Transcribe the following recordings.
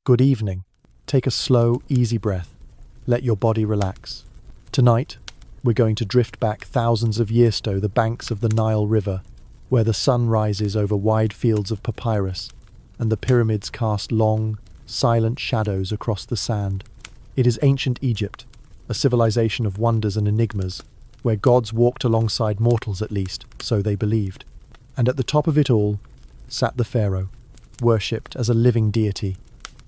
Good evening. Take a slow, easy breath. Let your body relax. Tonight, we're going to drift back thousands of years to the banks of the Nile River, where the sun rises over wide fields of papyrus, and the pyramids cast long, silent shadows across the sand. It is ancient Egypt, a civilization of wonders and enigmas, where gods walked alongside mortals at least, so they believed. And at the top of it all sat the pharaoh, worshipped as a living deity,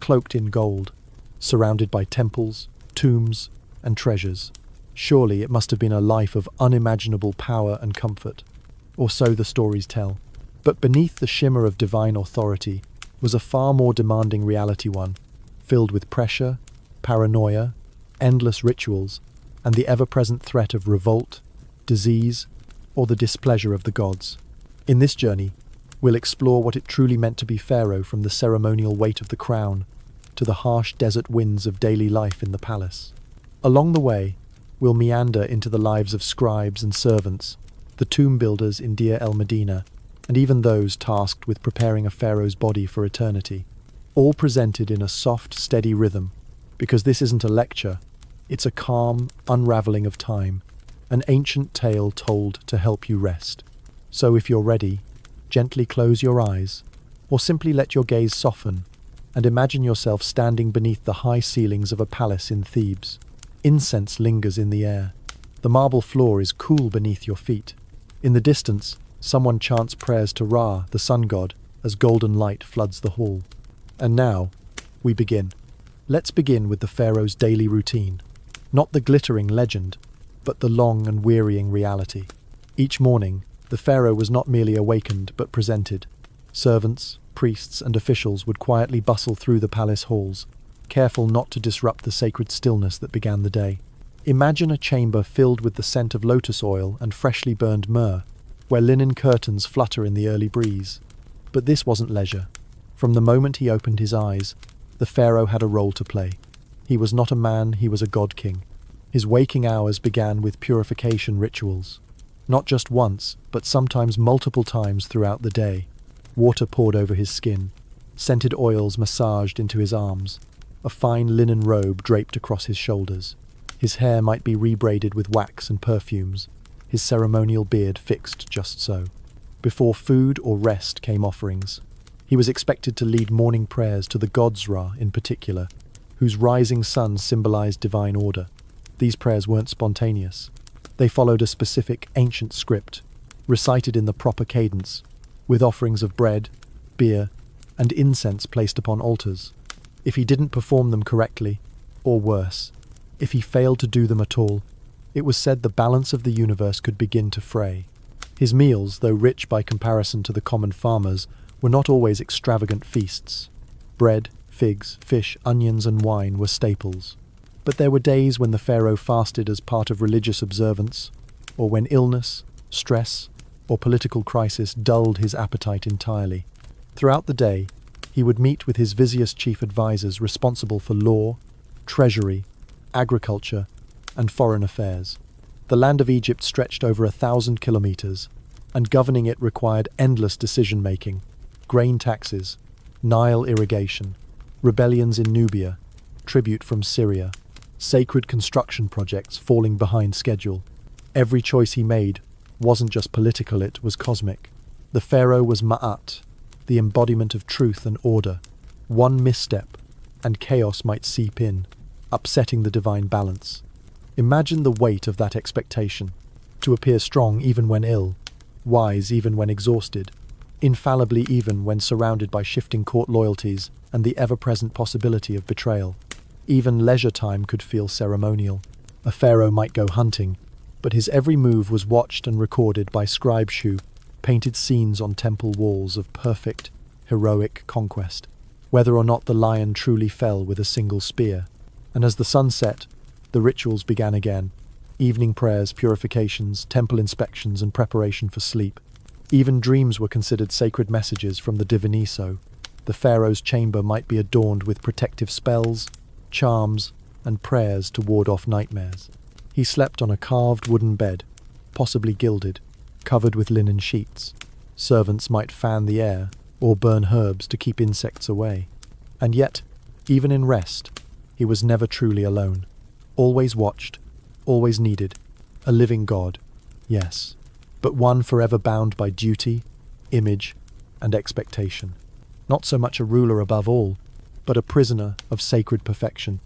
cloaked in gold, surrounded by temples, tombs, and treasures. Surely it must have been a life of unimaginable power and comfort, or so the stories tell. But beneath the shimmer of divine authority was a far more demanding reality one, filled with pressure, paranoia, endless rituals, and the ever-present threat of revolt, disease, or the displeasure of the gods. In this journey, we'll explore what it truly meant to be pharaoh, from the ceremonial weight of the crown to the harsh desert winds of daily life in the palace. Along the way, we'll meander into the lives of scribes and servants, the tomb builders in Deir el-Medina, and even those tasked with preparing a pharaoh's body for eternity, all presented in a soft, steady rhythm, because this isn't a lecture, it's a calm unraveling of time, an ancient tale told to help you rest. So if you're ready, gently close your eyes, or simply let your gaze soften, and imagine yourself standing beneath the high ceilings of a palace in Thebes. Incense lingers in the air. The marble floor is cool beneath your feet. In the distance, someone chants prayers to Ra, the sun god, as golden light floods the hall. And now, we begin. Let's begin with the pharaoh's daily routine. Not the glittering legend, but the long and wearying reality. Each morning, the pharaoh was not merely awakened but presented. Servants, priests, and officials would quietly bustle through the palace halls, careful not to disrupt the sacred stillness that began the day. Imagine a chamber filled with the scent of lotus oil and freshly burned myrrh, where linen curtains flutter in the early breeze. But this wasn't leisure. From the moment he opened his eyes, the pharaoh had a role to play. He was not a man, he was a god-king. His waking hours began with purification rituals. Not just once, but sometimes multiple times throughout the day. Water poured over his skin, scented oils massaged into his arms, a fine linen robe draped across his shoulders. His hair might be rebraided with wax and perfumes, his ceremonial beard fixed just so. Before food or rest came offerings. He was expected to lead morning prayers to the gods Ra in particular, whose rising sun symbolized divine order. These prayers weren't spontaneous. They followed a specific ancient script, recited in the proper cadence, with offerings of bread, beer, and incense placed upon altars. If he didn't perform them correctly, or worse, if he failed to do them at all, it was said the balance of the universe could begin to fray. His meals, though rich by comparison to the common farmers, were not always extravagant feasts. Bread, figs, fish, onions, and wine were staples. But there were days when the pharaoh fasted as part of religious observance, or when illness, stress, or political crisis dulled his appetite entirely. Throughout the day, he would meet with his vizier's chief advisors responsible for law, treasury, agriculture, and foreign affairs. The land of Egypt stretched over 1,000 kilometers, and governing it required endless decision-making, grain taxes, Nile irrigation, rebellions in Nubia, tribute from Syria, sacred construction projects falling behind schedule. Every choice he made wasn't just political, it was cosmic. The pharaoh was Ma'at, the embodiment of truth and order. One misstep, and chaos might seep in, upsetting the divine balance. Imagine the weight of that expectation, to appear strong even when ill, wise even when exhausted, infallibly even when surrounded by shifting court loyalties and the ever-present possibility of betrayal. Even leisure time could feel ceremonial. A pharaoh might go hunting, but his every move was watched and recorded by scribes who painted scenes on temple walls of perfect, heroic conquest, whether or not the lion truly fell with a single spear. And as the sun set, the rituals began again. Evening prayers, purifications, temple inspections, and preparation for sleep. Even dreams were considered sacred messages from the Diviniso. The pharaoh's chamber might be adorned with protective spells, charms, and prayers to ward off nightmares. He slept on a carved wooden bed, possibly gilded, covered with linen sheets. Servants might fan the air or burn herbs to keep insects away. And yet, Even in rest, he was never truly alone. Always watched, always needed. A living god, yes, but one forever bound by duty, image, and expectation. Not so much a ruler above all, but a prisoner of sacred perfection.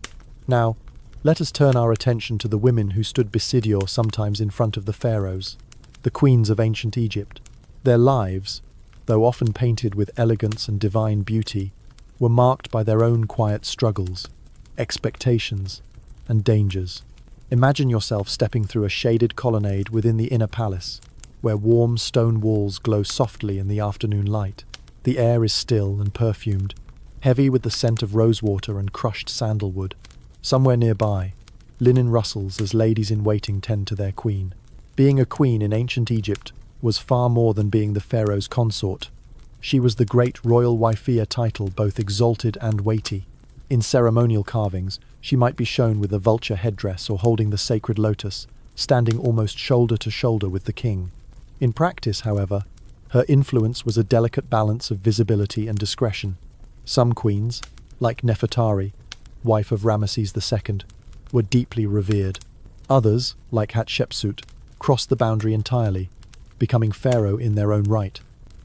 Now, let us turn our attention to the women who stood besidio sometimes in front of the pharaohs, the queens of ancient Egypt. Their lives, though often painted with elegance and divine beauty, were marked by their own quiet struggles, expectations, and dangers. Imagine yourself stepping through a shaded colonnade within the inner palace, where warm stone walls glow softly in the afternoon light. The air is still and perfumed, heavy with the scent of rosewater and crushed sandalwood. Somewhere nearby, linen rustles as ladies-in-waiting tend to their queen. Being a queen in ancient Egypt was far more than being the pharaoh's consort. She was the great royal wifey, a title both exalted and weighty. In ceremonial carvings, she might be shown with a vulture headdress or holding the sacred lotus, standing almost shoulder to shoulder with the king. In practice, however, her influence was a delicate balance of visibility and discretion. Some queens, like Nefertari, wife of Ramesses II, were deeply revered. Others, like Hatshepsut, crossed the boundary entirely, becoming pharaoh in their own right.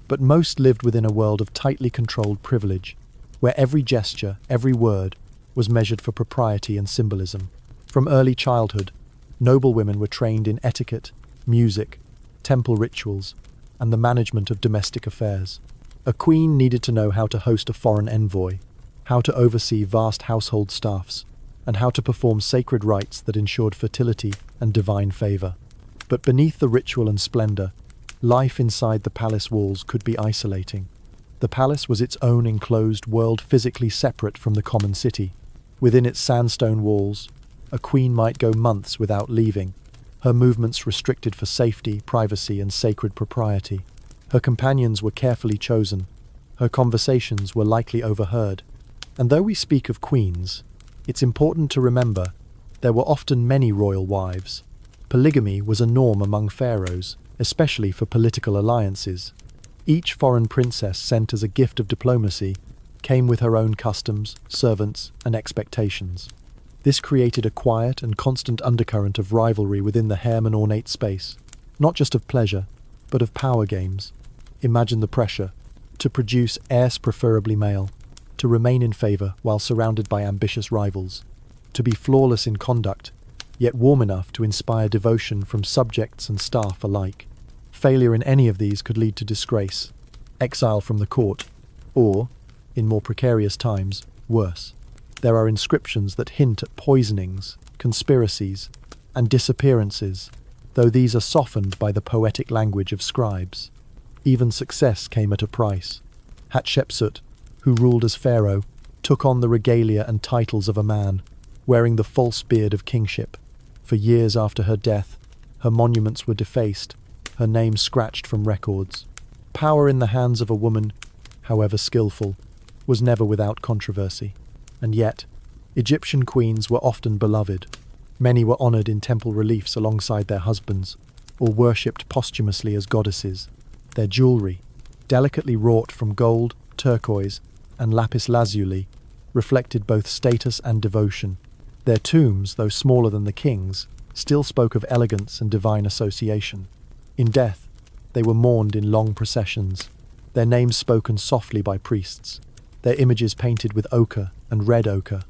But most lived within a world of tightly controlled privilege, where every gesture, every word, was measured for propriety and symbolism. From early childhood, noble women were trained in etiquette, music, temple rituals, and the management of domestic affairs. A queen needed to know how to host a foreign envoy, how to oversee vast household staffs, and how to perform sacred rites that ensured fertility and divine favor. But beneath the ritual and splendor, life inside the palace walls could be isolating. The palace was its own enclosed world, physically separate from the common city. Within its sandstone walls, a queen might go months without leaving, her movements restricted for safety, privacy, and sacred propriety. Her companions were carefully chosen. Her conversations were likely overheard. And though we speak of queens, it's important to remember there were often many royal wives. Polygamy was a norm among pharaohs, especially for political alliances. Each foreign princess sent as a gift of diplomacy came with her own customs, servants, and expectations. This created a quiet and constant undercurrent of rivalry within the harem and ornate space, not just of pleasure, but of power games. Imagine the pressure to produce heirs preferably male, to remain in favor while surrounded by ambitious rivals, to be flawless in conduct, yet warm enough to inspire devotion from subjects and staff alike. Failure in any of these could lead to disgrace, exile from the court, or, in more precarious times, worse. There are inscriptions that hint at poisonings, conspiracies, and disappearances, though these are softened by the poetic language of scribes. Even success came at a price. Hatshepsut, who ruled as pharaoh, took on the regalia and titles of a man, wearing the false beard of kingship. For years after her death, her monuments were defaced, her name scratched from records. Power in the hands of a woman, however skillful, was never without controversy. And yet, Egyptian queens were often beloved. Many were honored in temple reliefs alongside their husbands, or worshipped posthumously as goddesses. Their jewelry, delicately wrought from gold, turquoise, and lapis lazuli, reflected both status and devotion. Their tombs, though smaller than the king's, still spoke of elegance and divine association. In death, they were mourned in long processions, their names spoken softly by priests, their images painted with ochre and red ochre,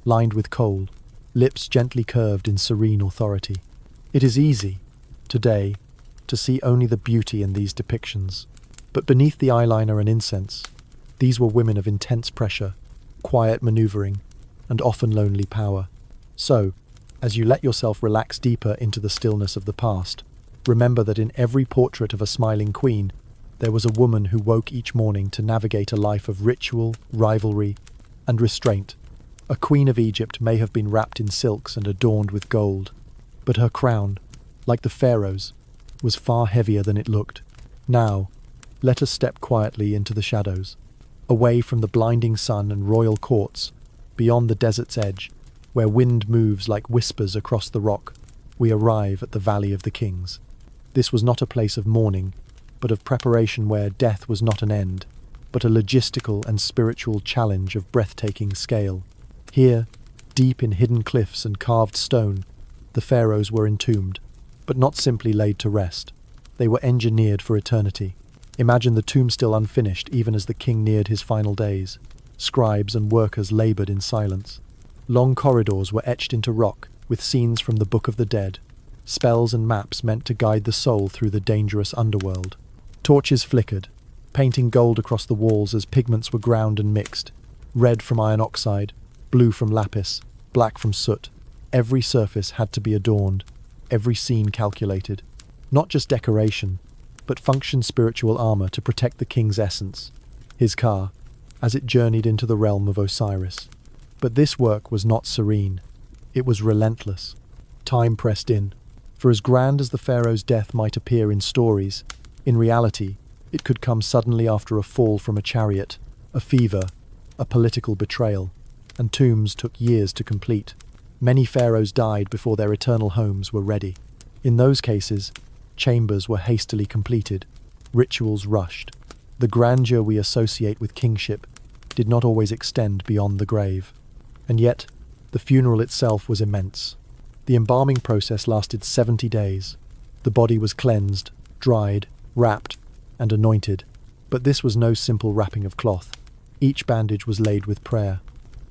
lined with kohl, lips gently curved in serene authority. It is easy, today, to see only the beauty in these depictions, but beneath the eyeliner and incense, these were women of intense pressure, quiet maneuvering, and often lonely power. So, as you let yourself relax deeper into the stillness of the past, remember that in every portrait of a smiling queen, there was a woman who woke each morning to navigate a life of ritual, rivalry, and restraint. A queen of Egypt may have been wrapped in silks and adorned with gold, but her crown, like the pharaohs, was far heavier than it looked. Now, let us step quietly into the shadows, away from the blinding sun and royal courts, beyond the desert's edge, where wind moves like whispers across the rock. We arrive at the Valley of the Kings. This was not a place of mourning, but of preparation, where death was not an end, but a logistical and spiritual challenge of breathtaking scale. Here, deep in hidden cliffs and carved stone, the pharaohs were entombed, but not simply laid to rest. They were engineered for eternity. Imagine the tomb still unfinished even as the king neared his final days. Scribes and workers labored in silence. Long corridors were etched into rock with scenes from the Book of the Dead, spells and maps meant to guide the soul through the dangerous underworld. Torches flickered, painting gold across the walls as pigments were ground and mixed. Red from iron oxide, blue from lapis, black from soot. Every surface had to be adorned, every scene calculated. Not just decoration, but functioned spiritual armor to protect the king's essence, his car, as it journeyed into the realm of Osiris. But this work was not serene. It was relentless. Time pressed in. For as grand as the pharaoh's death might appear in stories, in reality, it could come suddenly after a fall from a chariot, a fever, a political betrayal, and tombs took years to complete. Many pharaohs died before their eternal homes were ready. In those cases, chambers were hastily completed, rituals rushed. The grandeur we associate with kingship did not always extend beyond the grave. And yet, the funeral itself was immense. The embalming process lasted 70 days. The body was cleansed, dried, wrapped, and anointed. But this was no simple wrapping of cloth. Each bandage was laid with prayer.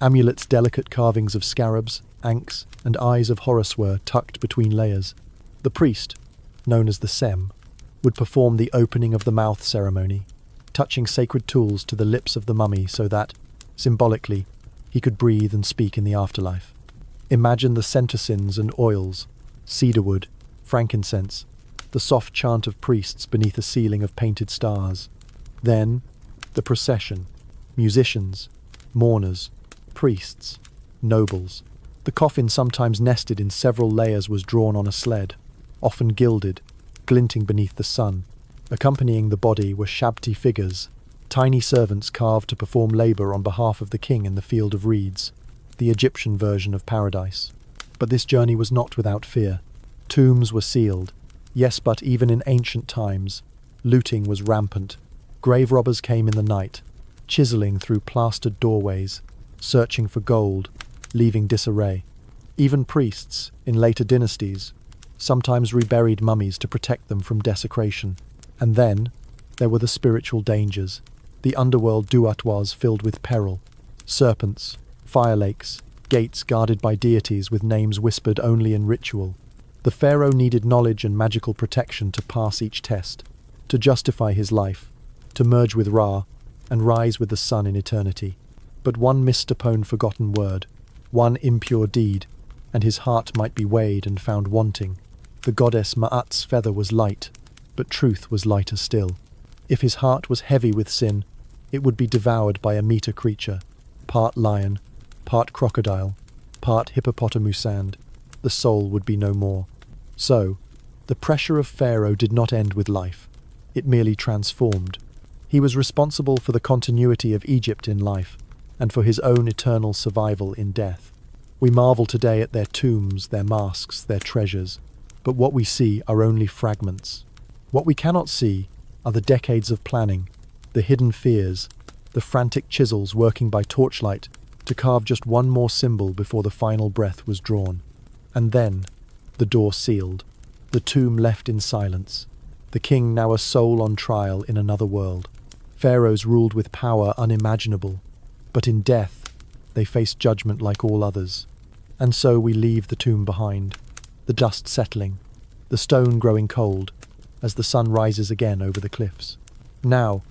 Amulets, delicate carvings of scarabs, ankhs, and eyes of Horus were tucked between layers. The priest, known as the Sem, would perform the opening of the mouth ceremony, touching sacred tools to the lips of the mummy so that, symbolically, he could breathe and speak in the afterlife. Imagine the centaucins and oils, cedarwood, frankincense, the soft chant of priests beneath a ceiling of painted stars. Then, the procession, musicians, mourners, priests, nobles. The coffin, sometimes nested in several layers, was drawn on a sled, often gilded, glinting beneath the sun. Accompanying the body were shabti figures, tiny servants carved to perform labor on behalf of the king in the field of reeds, the Egyptian version of paradise. But this journey was not without fear. Tombs were sealed. Yes, but even in ancient times, looting was rampant. Grave robbers came in the night, chiseling through plastered doorways, searching for gold, leaving disarray. Even priests, in later dynasties, sometimes reburied mummies to protect them from desecration. And then, there were the spiritual dangers. The underworld duat was filled with peril. Serpents, fire lakes, gates guarded by deities with names whispered only in ritual. The pharaoh needed knowledge and magical protection to pass each test, to justify his life, to merge with Ra, and rise with the sun in eternity. But one misstepone forgotten word, one impure deed, and his heart might be weighed and found wanting. The goddess Ma'at's feather was light, but truth was lighter still. If his heart was heavy with sin, it would be devoured by a meter creature, part lion, part crocodile, part hippopotamusand. The soul would be no more. So, the pressure of Pharaoh did not end with life. It merely transformed. He was responsible for the continuity of Egypt in life, and for his own eternal survival in death. We marvel today at their tombs, their masks, their treasures, but what we see are only fragments. What we cannot see are the decades of planning, the hidden fears, the frantic chisels working by torchlight to carve just one more symbol before the final breath was drawn. And then, the door sealed, the tomb left in silence, the king now a soul on trial in another world. Pharaohs ruled with power unimaginable, but in death, they faced judgment like all others. And so we leave the tomb behind, the dust settling, the stone growing cold, as the sun rises again over the cliffs. Now,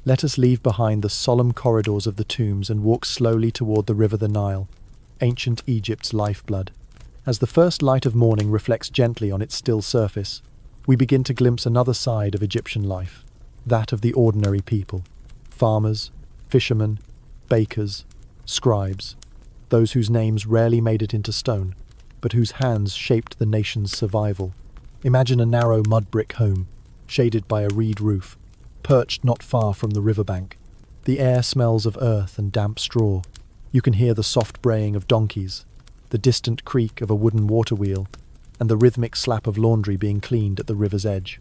let us leave behind the solemn corridors of the tombs and walk slowly toward the river the Nile, ancient Egypt's lifeblood. As the first light of morning reflects gently on its still surface, we begin to glimpse another side of Egyptian life, that of the ordinary people. Farmers, fishermen, bakers, scribes, those whose names rarely made it into stone, but whose hands shaped the nation's survival. Imagine a narrow mud brick home, shaded by a reed roof, perched not far from the riverbank. The air smells of earth and damp straw. You can hear the soft braying of donkeys, the distant creak of a wooden water wheel, and the rhythmic slap of laundry being cleaned at the river's edge.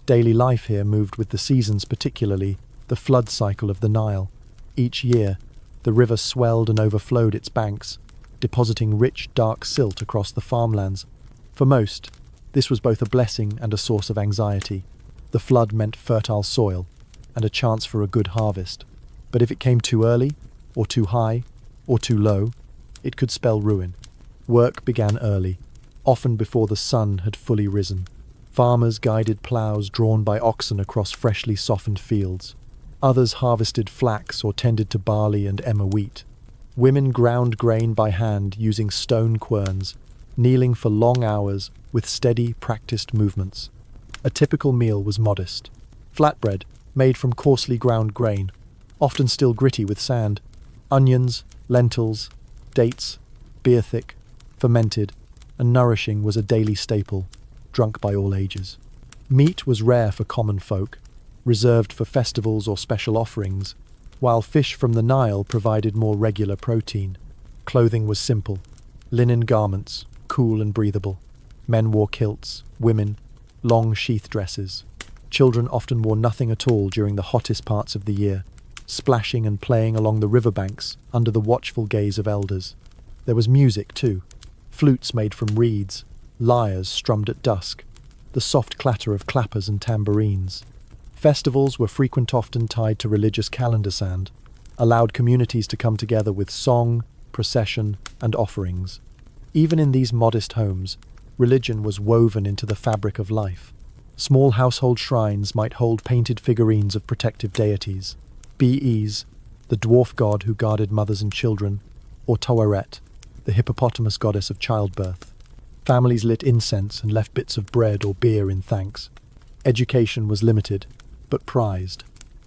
Daily life here moved with the seasons, particularly the flood cycle of the Nile. Each year, the river swelled and overflowed its banks, depositing rich, dark silt across the farmlands. For most, this was both a blessing and a source of anxiety. The flood meant fertile soil and a chance for a good harvest. But if it came too early, or too high, or too low, it could spell ruin. Work began early, often before the sun had fully risen. Farmers guided ploughs drawn by oxen across freshly softened fields. Others harvested flax or tended to barley and emmer wheat. Women ground grain by hand using stone querns, kneeling for long hours with steady, practiced movements. A typical meal was modest. Flatbread, made from coarsely ground grain, often still gritty with sand, onions, lentils, dates, beer thick, fermented, and nourishing was a daily staple, drunk by all ages. Meat was rare for common folk, reserved for festivals or special offerings, while fish from the Nile provided more regular protein. Clothing was simple, linen garments, cool and breathable. Men wore kilts, women, long sheath dresses. Children often wore nothing at all during the hottest parts of the year, splashing and playing along the riverbanks under the watchful gaze of elders. There was music too, flutes made from reeds, lyres strummed at dusk, the soft clatter of clappers and tambourines. Festivals were often tied to religious calendars and allowed communities to come together with song, procession, and offerings. Even in these modest homes, religion was woven into the fabric of life. Small household shrines might hold painted figurines of protective deities, Bes, the dwarf god who guarded mothers and children, or Taweret, the hippopotamus goddess of childbirth. Families lit incense and left bits of bread or beer in thanks. Education was limited, but prized.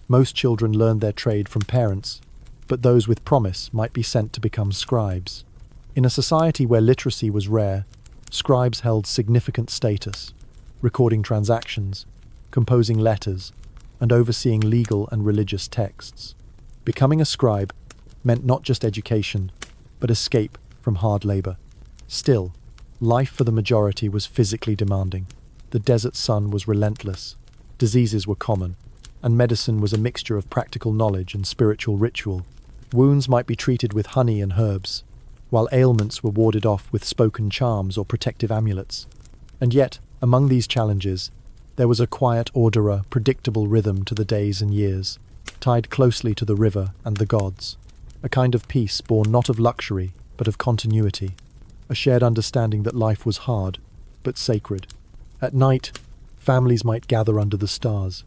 Most children learned their trade from parents, but those with promise might be sent to become scribes. In a society where literacy was rare, scribes held significant status, recording transactions, composing letters, and overseeing legal and religious texts. Becoming a scribe meant not just education, but escape from hard labor. Still, life for the majority was physically demanding. The desert sun was relentless, diseases were common, and medicine was a mixture of practical knowledge and spiritual ritual. Wounds might be treated with honey and herbs, while ailments were warded off with spoken charms or protective amulets. And yet, among these challenges, there was a quiet orderer, predictable rhythm to the days and years, tied closely to the river and the gods. A kind of peace born not of luxury, but of continuity. A shared understanding that life was hard, but sacred. At night, families might gather under the stars.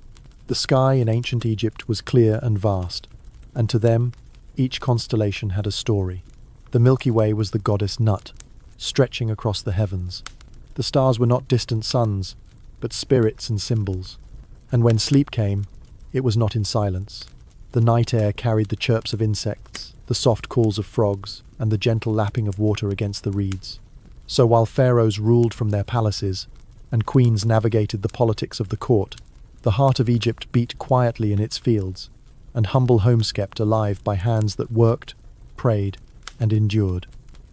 The sky in ancient Egypt was clear and vast, and to them, each constellation had a story. The Milky Way was the goddess Nut, stretching across the heavens. The stars were not distant suns, but spirits and symbols. And when sleep came, it was not in silence. The night air carried the chirps of insects, the soft calls of frogs, and the gentle lapping of water against the reeds. So while pharaohs ruled from their palaces, and queens navigated the politics of the court, the heart of Egypt beat quietly in its fields, and humble homes kept alive by hands that worked, prayed, and endured.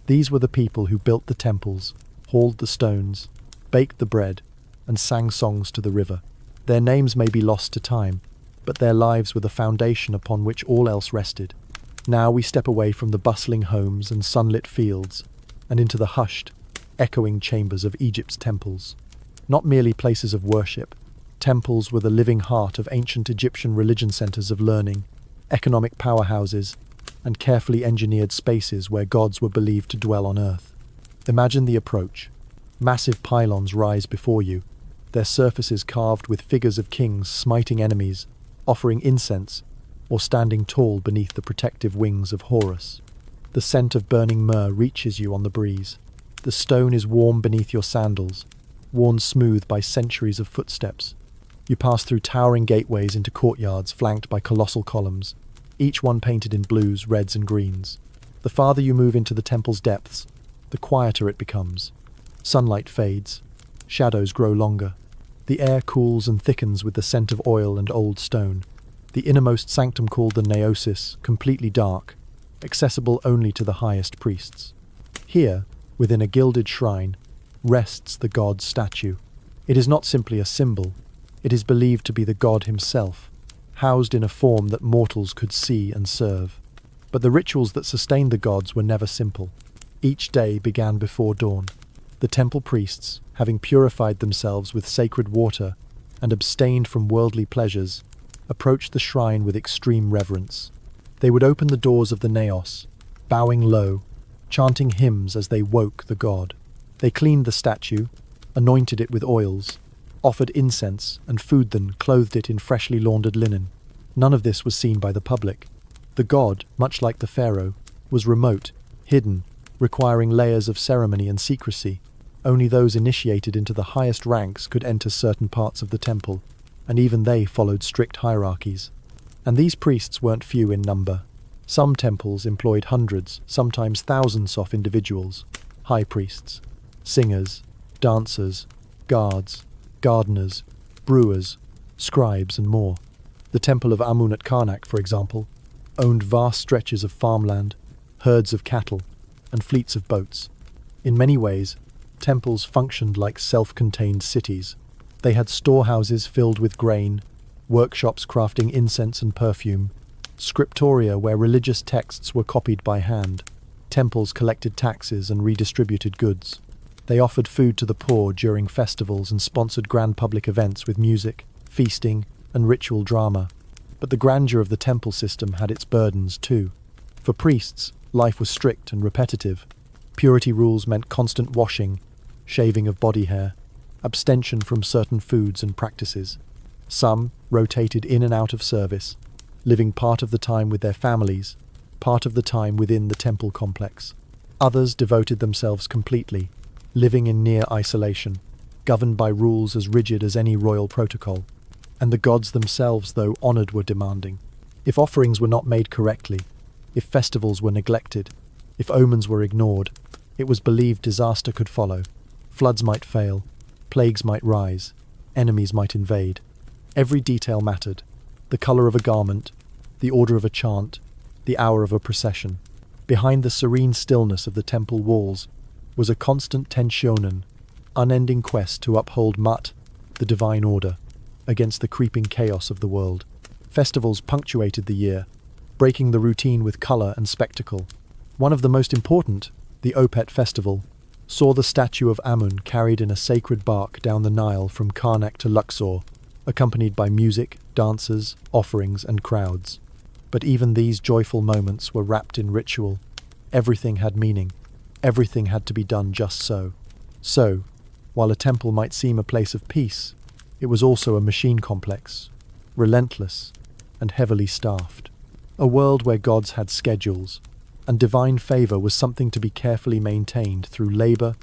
These were the people who built the temples, hauled the stones, baked the bread, and sang songs to the river. Their names may be lost to time, but their lives were the foundation upon which all else rested. Now we step away from the bustling homes and sunlit fields, and into the hushed, echoing chambers of Egypt's temples. Not merely places of worship, temples were the living heart of ancient Egyptian religion centers of learning, economic powerhouses, and carefully engineered spaces where gods were believed to dwell on earth. Imagine the approach. Massive pylons rise before you, their surfaces carved with figures of kings smiting enemies, offering incense, or standing tall beneath the protective wings of Horus. The scent of burning myrrh reaches you on the breeze. The stone is warm beneath your sandals, worn smooth by centuries of footsteps. You pass through towering gateways into courtyards flanked by colossal columns, each one painted in blues, reds, and greens. The farther you move into the temple's depths, the quieter it becomes. Sunlight fades, shadows grow longer. The air cools and thickens with the scent of oil and old stone. The innermost sanctum, called the Naosis, completely dark, accessible only to the highest priests. Here, within a gilded shrine, rests the god's statue. It is not simply a symbol, it is believed to be the god himself, housed in a form that mortals could see and serve. But the rituals that sustained the gods were never simple. Each day began before dawn. The temple priests, having purified themselves with sacred water and abstained from worldly pleasures, approached the shrine with extreme reverence. They would open the doors of the naos, bowing low, chanting hymns as they woke the god. They cleaned the statue, anointed it with oils, offered incense, and food, then clothed it in freshly laundered linen. None of this was seen by the public. The god, much like the pharaoh, was remote, hidden, requiring layers of ceremony and secrecy. Only those initiated into the highest ranks could enter certain parts of the temple, and even they followed strict hierarchies. And these priests weren't few in number. Some temples employed hundreds, sometimes thousands of individuals: high priests, singers, dancers, guards, gardeners, brewers, scribes, and more. The temple of Amun at Karnak, for example, owned vast stretches of farmland, herds of cattle, and fleets of boats. In many ways, temples functioned like self-contained cities. They had storehouses filled with grain, workshops crafting incense and perfume, scriptoria where religious texts were copied by hand. Temples collected taxes and redistributed goods. They offered food to the poor during festivals and sponsored grand public events with music, feasting, and ritual drama. But the grandeur of the temple system had its burdens too. For priests, life was strict and repetitive. Purity rules meant constant washing, shaving of body hair, abstention from certain foods and practices. Some rotated in and out of service, living part of the time with their families, part of the time within the temple complex. Others devoted themselves completely, living in near isolation, governed by rules as rigid as any royal protocol. And the gods themselves, though honored, were demanding. If offerings were not made correctly, if festivals were neglected, if omens were ignored, it was believed disaster could follow. Floods might fail, plagues might rise, enemies might invade. Every detail mattered: the color of a garment, the order of a chant, the hour of a procession. Behind the serene stillness of the temple walls was a constant tensionen, unending quest to uphold Mut, the divine order, against the creeping chaos of the world. Festivals punctuated the year, breaking the routine with color and spectacle. One of the most important, the Opet festival, saw the statue of Amun carried in a sacred bark down the Nile from Karnak to Luxor, accompanied by music, dancers, offerings, and crowds. But even these joyful moments were wrapped in ritual. Everything had meaning. Everything had to be done just so. So, while a temple might seem a place of peace, it was also a machine complex, relentless, and heavily staffed. A world where gods had schedules, and divine favor was something to be carefully maintained through labor,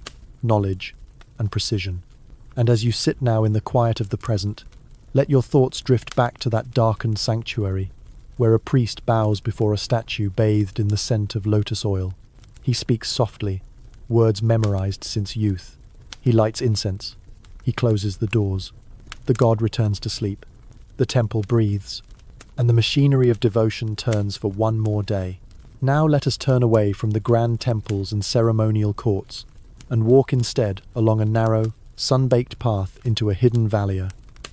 knowledge, and precision. And as you sit now in the quiet of the present, let your thoughts drift back to that darkened sanctuary, where a priest bows before a statue bathed in the scent of lotus oil. He speaks softly, words memorized since youth. He lights incense. He closes the doors. The god returns to sleep. The temple breathes, and the machinery of devotion turns for one more day. Now let us turn away from the grand temples and ceremonial courts, and walk instead along a narrow, sun-baked path into a hidden valley,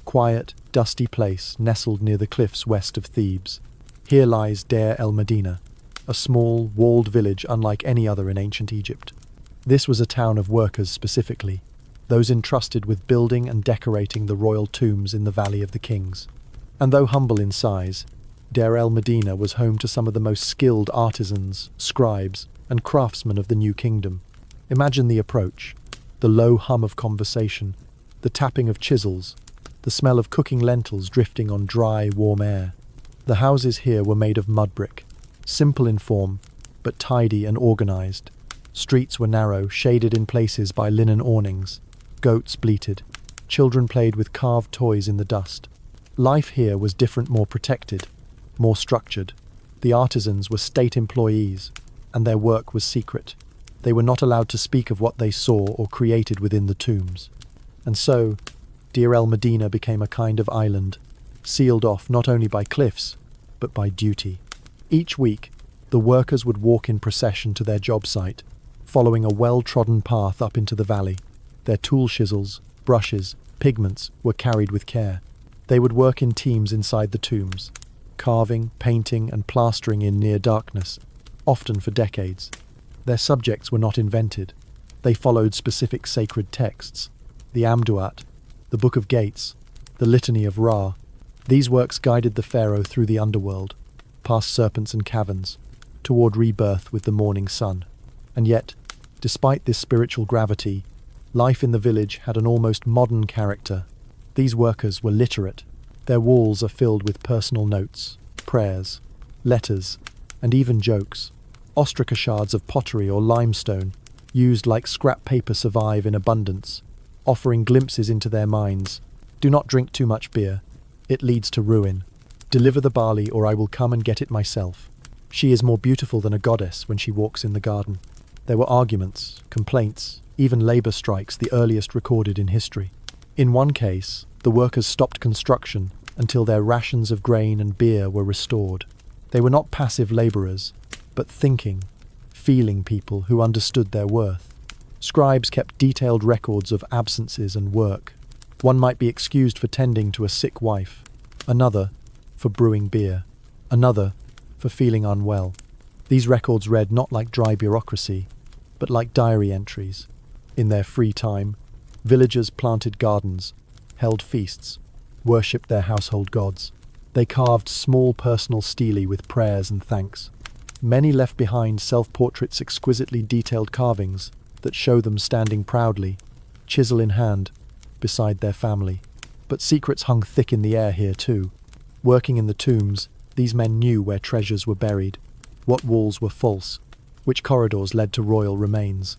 quiet, dusty place nestled near the cliffs west of Thebes. Here lies Deir el-Medina, a small, walled village unlike any other in ancient Egypt. This was a town of workers specifically, those entrusted with building and decorating the royal tombs in the Valley of the Kings. And though humble in size, Deir el-Medina was home to some of the most skilled artisans, scribes, and craftsmen of the New Kingdom. Imagine the approach: the low hum of conversation, the tapping of chisels, the smell of cooking lentils drifting on dry, warm air. The houses here were made of mud brick, simple in form, but tidy and organized. Streets were narrow, shaded in places by linen awnings. Goats bleated. Children played with carved toys in the dust. Life here was different, more protected, more structured. The artisans were state employees, and their work was secret. They were not allowed to speak of what they saw or created within the tombs. And so, Deir el-Medina became a kind of island, sealed off not only by cliffs, but by duty. Each week, the workers would walk in procession to their job site, following a well-trodden path up into the valley. Their tool chisels, brushes, pigments were carried with care. They would work in teams inside the tombs, carving, painting, and plastering in near darkness, often for decades. Their subjects were not invented. They followed specific sacred texts, the Amduat, the Book of Gates, the Litany of Ra. These works guided the pharaoh through the underworld, past serpents and caverns, toward rebirth with the morning sun. And yet, despite this spiritual gravity, life in the village had an almost modern character. These workers were literate. Their walls are filled with personal notes, prayers, letters, and even jokes. Ostraca shards of pottery or limestone, used like scrap paper, survive in abundance, offering glimpses into their minds. Do not drink too much beer. It leads to ruin. Deliver the barley, or I will come and get it myself. She is more beautiful than a goddess when she walks in the garden. There were arguments, complaints, even labor strikes, the earliest recorded in history. In one case, the workers stopped construction until their rations of grain and beer were restored. They were not passive laborers, but thinking, feeling people who understood their worth. Scribes kept detailed records of absences and work. One might be excused for tending to a sick wife, another for brewing beer, another for feeling unwell. These records read not like dry bureaucracy, but like diary entries. In their free time, villagers planted gardens, held feasts, worshipped their household gods. They carved small personal stelae with prayers and thanks. Many left behind self-portraits, exquisitely detailed carvings that show them standing proudly, chisel in hand, beside their family. But secrets hung thick in the air here too. Working in the tombs, these men knew where treasures were buried, what walls were false, which corridors led to royal remains.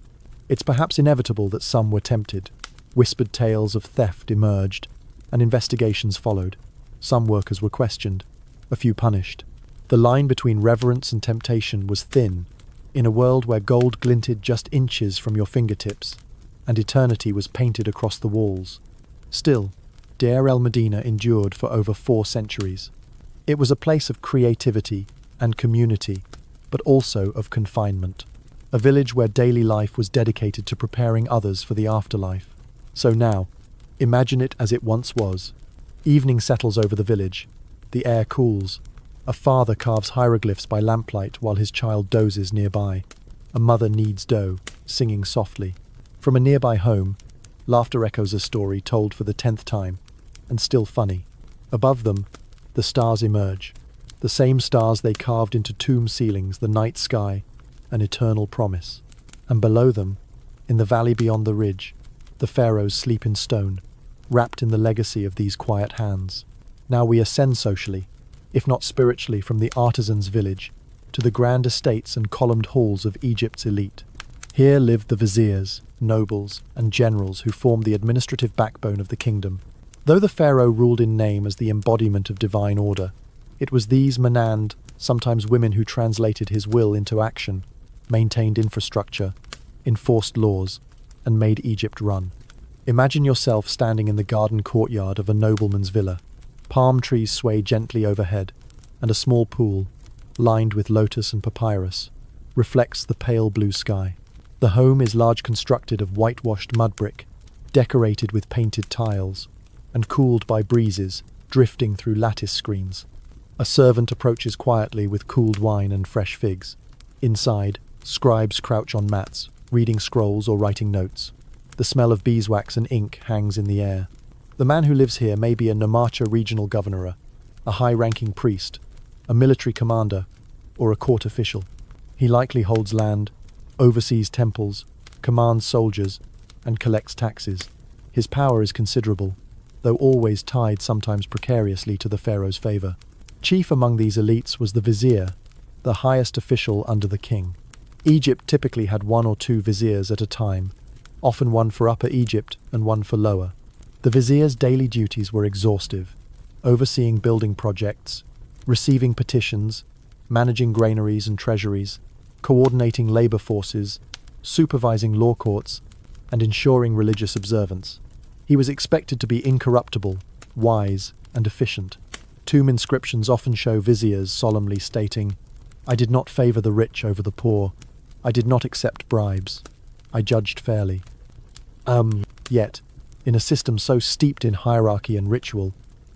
It's perhaps inevitable that some were tempted. Whispered tales of theft emerged, and investigations followed. Some workers were questioned, a few punished. The line between reverence and temptation was thin, in a world where gold glinted just inches from your fingertips, and eternity was painted across the walls. Still, Deir el-Medina endured for over 4 centuries. It was a place of creativity and community, but also of confinement. A village where daily life was dedicated to preparing others for the afterlife. So now, imagine it as it once was. Evening settles over the village. The air cools. A father carves hieroglyphs by lamplight while his child dozes nearby. A mother kneads dough, singing softly. From a nearby home, laughter echoes a story told for the 10th time, and still funny. Above them, the stars emerge. The same stars they carved into tomb ceilings, the night sky, an eternal promise. And below them, in the valley beyond the ridge, the pharaohs sleep in stone, wrapped in the legacy of these quiet hands. Now we ascend socially, if not spiritually, from the artisan's village to the grand estates and columned halls of Egypt's elite. Here lived the viziers, nobles, and generals who formed the administrative backbone of the kingdom. Though the pharaoh ruled in name as the embodiment of divine order, it was these Manand, sometimes women, who translated his will into action, maintained infrastructure, enforced laws, and made Egypt run. Imagine yourself standing in the garden courtyard of a nobleman's villa. Palm trees sway gently overhead, and a small pool, lined with lotus and papyrus, reflects the pale blue sky. The home is large, constructed of whitewashed mud brick, decorated with painted tiles, and cooled by breezes drifting through lattice screens. A servant approaches quietly with cooled wine and fresh figs. Inside, scribes crouch on mats, reading scrolls or writing notes. The smell of beeswax and ink hangs in the air. The man who lives here may be a Namacha regional governor, a high-ranking priest, a military commander, or a court official. He likely holds land, oversees temples, commands soldiers, and collects taxes. His power is considerable, though always tied, sometimes precariously, to the pharaoh's favor. Chief among these elites was the vizier, the highest official under the king. Egypt typically had 1 or 2 viziers at a time, often one for Upper Egypt and one for Lower. The vizier's daily duties were exhaustive, overseeing building projects, receiving petitions, managing granaries and treasuries, coordinating labor forces, supervising law courts, and ensuring religious observance. He was expected to be incorruptible, wise, and efficient. Tomb inscriptions often show viziers solemnly stating, "I did not favor the rich over the poor. I did not accept bribes. I judged fairly." Yet, in a system so steeped in hierarchy and ritual,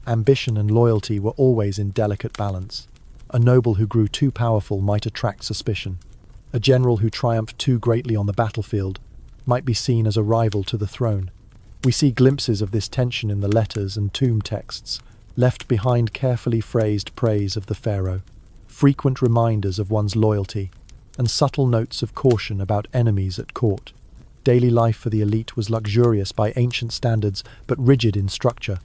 ambition and loyalty were always in delicate balance. A noble who grew too powerful might attract suspicion. A general who triumphed too greatly on the battlefield might be seen as a rival to the throne. We see glimpses of this tension in the letters and tomb texts, left behind carefully phrased praise of the pharaoh, frequent reminders of one's loyalty, and subtle notes of caution about enemies at court. Daily life for the elite was luxurious by ancient standards, but rigid in structure.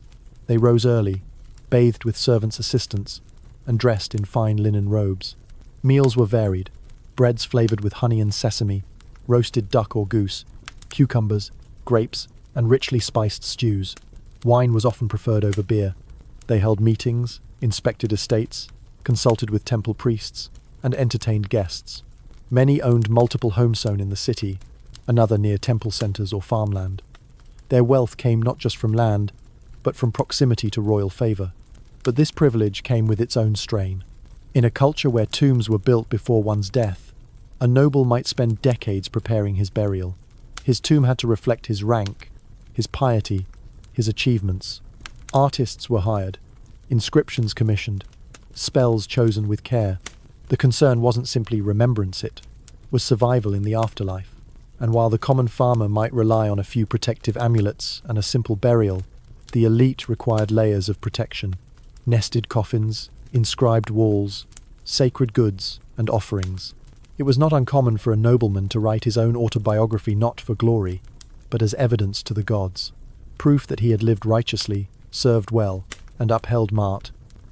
They rose early, bathed with servants' assistants, and dressed in fine linen robes. Meals were varied, breads flavored with honey and sesame, roasted duck or goose, cucumbers, grapes, and richly spiced stews. Wine was often preferred over beer. They held meetings, inspected estates, consulted with temple priests, and entertained guests. Many owned multiple homes in the city, another near temple centers or farmland. Their wealth came not just from land, but from proximity to royal favor. But this privilege came with its own strain. In a culture where tombs were built before one's death, a noble might spend decades preparing his burial. His tomb had to reflect his rank, his piety, his achievements. Artists were hired, inscriptions commissioned, spells chosen with care. The concern wasn't simply remembrance, it was survival in the afterlife. And while the common farmer might rely on a few protective amulets and a simple burial, the elite required layers of protection. Nested coffins, inscribed walls, sacred goods, and offerings. It was not uncommon for a nobleman to write his own autobiography not for glory, but as evidence to the gods, proof that he had lived righteously, served well, and upheld Mart.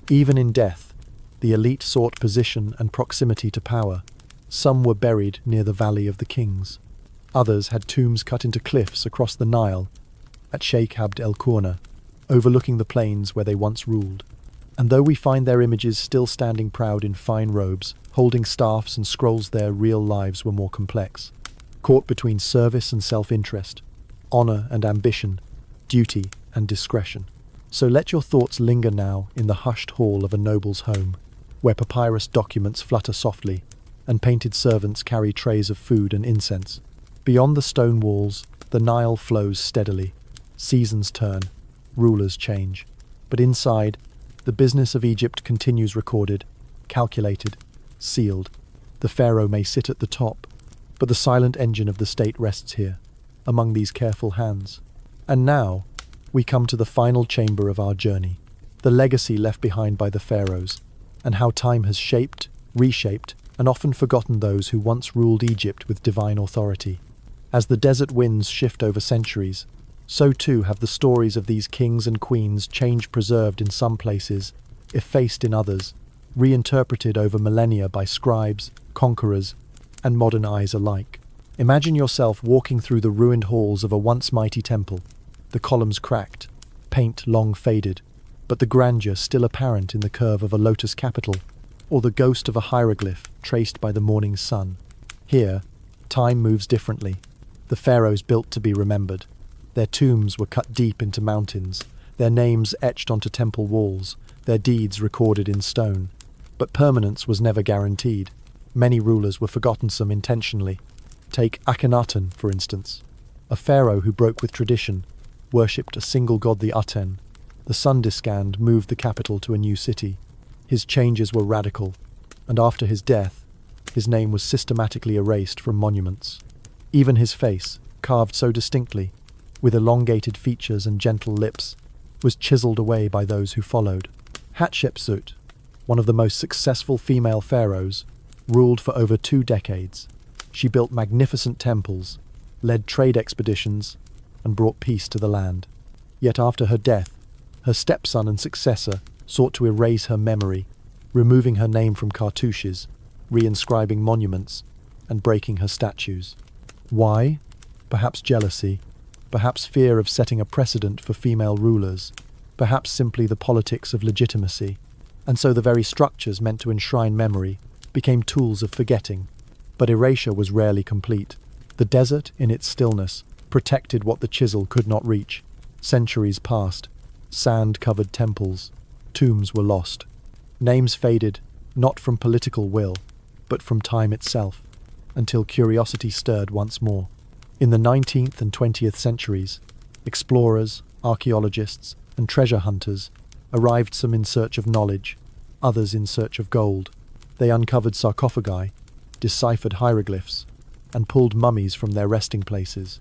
Even in death, the elite sought position and proximity to power. Some were buried near the Valley of the Kings. Others had tombs cut into cliffs across the Nile, at Sheikh Abd el-Qurna, overlooking the plains where they once ruled. And though we find their images still standing proud in fine robes, holding staffs and scrolls, their real lives were more complex. Caught between service and self-interest, honor and ambition, duty and discretion. So let your thoughts linger now in the hushed hall of a noble's home, where papyrus documents flutter softly, and painted servants carry trays of food and incense. Beyond the stone walls, the Nile flows steadily. Seasons turn, rulers change. But inside, the business of Egypt continues, recorded, calculated, sealed. The pharaoh may sit at the top, but the silent engine of the state rests here, among these careful hands. And now, we come to the final chamber of our journey, the legacy left behind by the pharaohs, and how time has shaped, reshaped, and often forgotten those who once ruled Egypt with divine authority. As the desert winds shift over centuries, so too have the stories of these kings and queens changed, preserved in some places, effaced in others, reinterpreted over millennia by scribes, conquerors, and modern eyes alike. Imagine yourself walking through the ruined halls of a once mighty temple, the columns cracked, paint long faded, but the grandeur still apparent in the curve of a lotus capital, or the ghost of a hieroglyph traced by the morning sun. Here, time moves differently. The pharaohs built to be remembered. Their tombs were cut deep into mountains, their names etched onto temple walls, their deeds recorded in stone. But permanence was never guaranteed. Many rulers were forgotten, some intentionally. Take Akhenaten, for instance, a pharaoh who broke with tradition, worshipped a single god, the Aten. The sun discanned moved the capital to a new city. His changes were radical, and after his death, his name was systematically erased from monuments. Even his face, carved so distinctly, with elongated features and gentle lips, was chiseled away by those who followed. Hatshepsut, one of the most successful female pharaohs, ruled for over 2 decades. She built magnificent temples, led trade expeditions, and brought peace to the land. Yet after her death, her stepson and successor sought to erase her memory, removing her name from cartouches, reinscribing monuments, and breaking her statues. Why? Perhaps jealousy, perhaps fear of setting a precedent for female rulers, perhaps simply the politics of legitimacy. And so the very structures meant to enshrine memory became tools of forgetting. But erasure was rarely complete. The desert, in its stillness, protected what the chisel could not reach. Centuries passed. Sand-covered temples. Tombs were lost. Names faded, not from political will, but from time itself, until curiosity stirred once more. In the 19th and 20th centuries, explorers, archaeologists, and treasure hunters arrived, some in search of knowledge, others in search of gold. They uncovered sarcophagi, deciphered hieroglyphs, and pulled mummies from their resting places.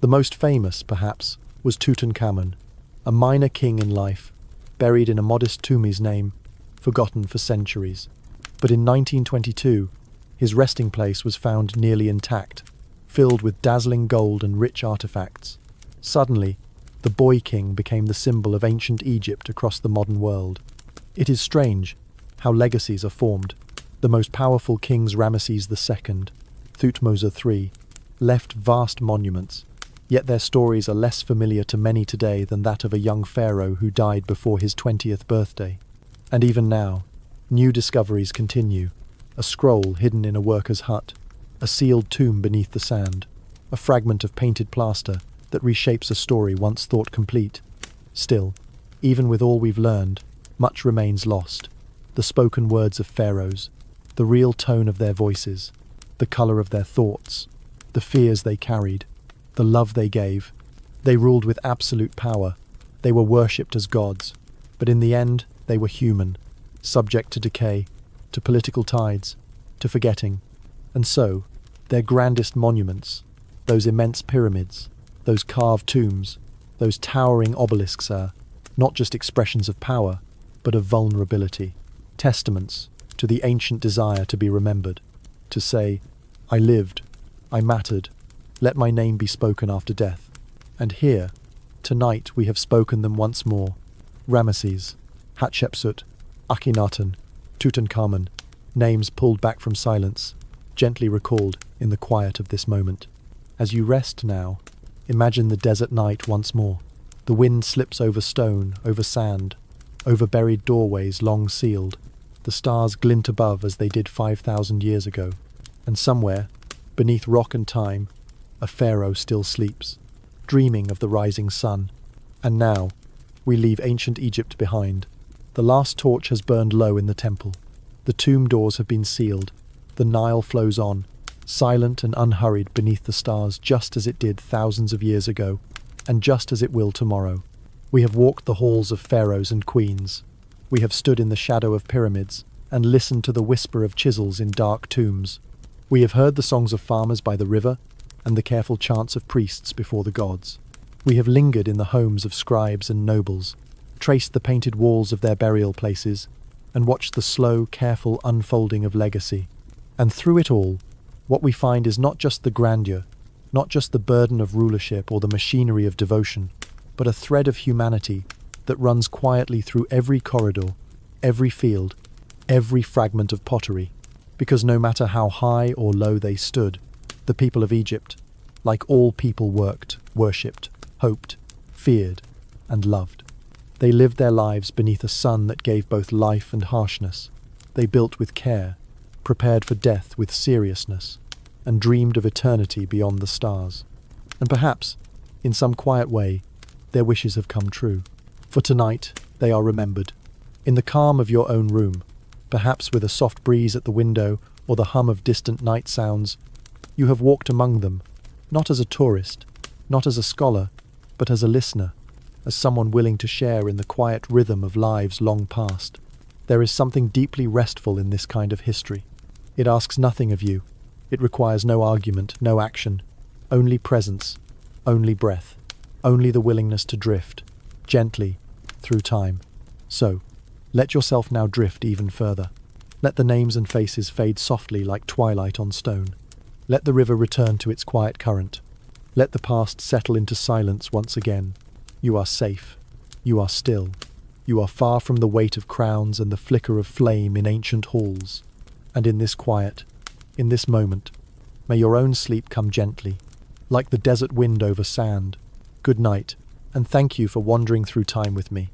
The most famous, perhaps, was Tutankhamun, a minor king in life, buried in a modest tomb his name, forgotten for centuries. But in 1922, his resting place was found nearly intact, filled with dazzling gold and rich artifacts. Suddenly, the boy king became the symbol of ancient Egypt across the modern world. It is strange how legacies are formed. The most powerful kings, Ramesses II, Thutmose III, left vast monuments, yet their stories are less familiar to many today than that of a young pharaoh who died before his 20th birthday. And even now, new discoveries continue. A scroll hidden in a worker's hut, a sealed tomb beneath the sand, a fragment of painted plaster that reshapes a story once thought complete. Still, even with all we've learned, much remains lost. The spoken words of pharaohs, the real tone of their voices, the color of their thoughts, the fears they carried, the love they gave. They ruled with absolute power. They were worshipped as gods. But in the end, they were human, subject to decay, to political tides, to forgetting. And so, their grandest monuments, those immense pyramids, those carved tombs, those towering obelisks are not just expressions of power, but of vulnerability, testaments to the ancient desire to be remembered, to say, I lived, I mattered, let my name be spoken after death. And here, tonight we have spoken them once more. Ramesses, Hatshepsut, Akhenaten, Tutankhamun, names pulled back from silence, gently recalled in the quiet of this moment. As you rest now, imagine the desert night once more. The wind slips over stone, over sand, over buried doorways long sealed. The stars glint above as they did 5,000 years ago. And somewhere, beneath rock and time, a pharaoh still sleeps, dreaming of the rising sun. And now, we leave ancient Egypt behind. The last torch has burned low in the temple. The tomb doors have been sealed. The Nile flows on, silent and unhurried beneath the stars, just as it did thousands of years ago, and just as it will tomorrow. We have walked the halls of pharaohs and queens. We have stood in the shadow of pyramids and listened to the whisper of chisels in dark tombs. We have heard the songs of farmers by the river and the careful chants of priests before the gods. We have lingered in the homes of scribes and nobles, traced the painted walls of their burial places, and watched the slow, careful unfolding of legacy. And through it all, what we find is not just the grandeur, not just the burden of rulership or the machinery of devotion, but a thread of humanity that runs quietly through every corridor, every field, every fragment of pottery. Because no matter how high or low they stood, the people of Egypt, like all people, worked, worshipped, hoped, feared, and loved. They lived their lives beneath a sun that gave both life and harshness. They built with care, prepared for death with seriousness, and dreamed of eternity beyond the stars. And perhaps, in some quiet way, their wishes have come true. For tonight, they are remembered. In the calm of your own room, perhaps with a soft breeze at the window or the hum of distant night sounds, you have walked among them, not as a tourist, not as a scholar, but as a listener, as someone willing to share in the quiet rhythm of lives long past. There is something deeply restful in this kind of history. It asks nothing of you. It requires no argument, no action, only presence, only breath, only the willingness to drift, gently, through time. So, let yourself now drift even further. Let the names and faces fade softly like twilight on stone. Let the river return to its quiet current. Let the past settle into silence once again. You are safe. You are still. You are far from the weight of crowns and the flicker of flame in ancient halls. And in this quiet, in this moment, may your own sleep come gently, like the desert wind over sand. Good night, and thank you for wandering through time with me.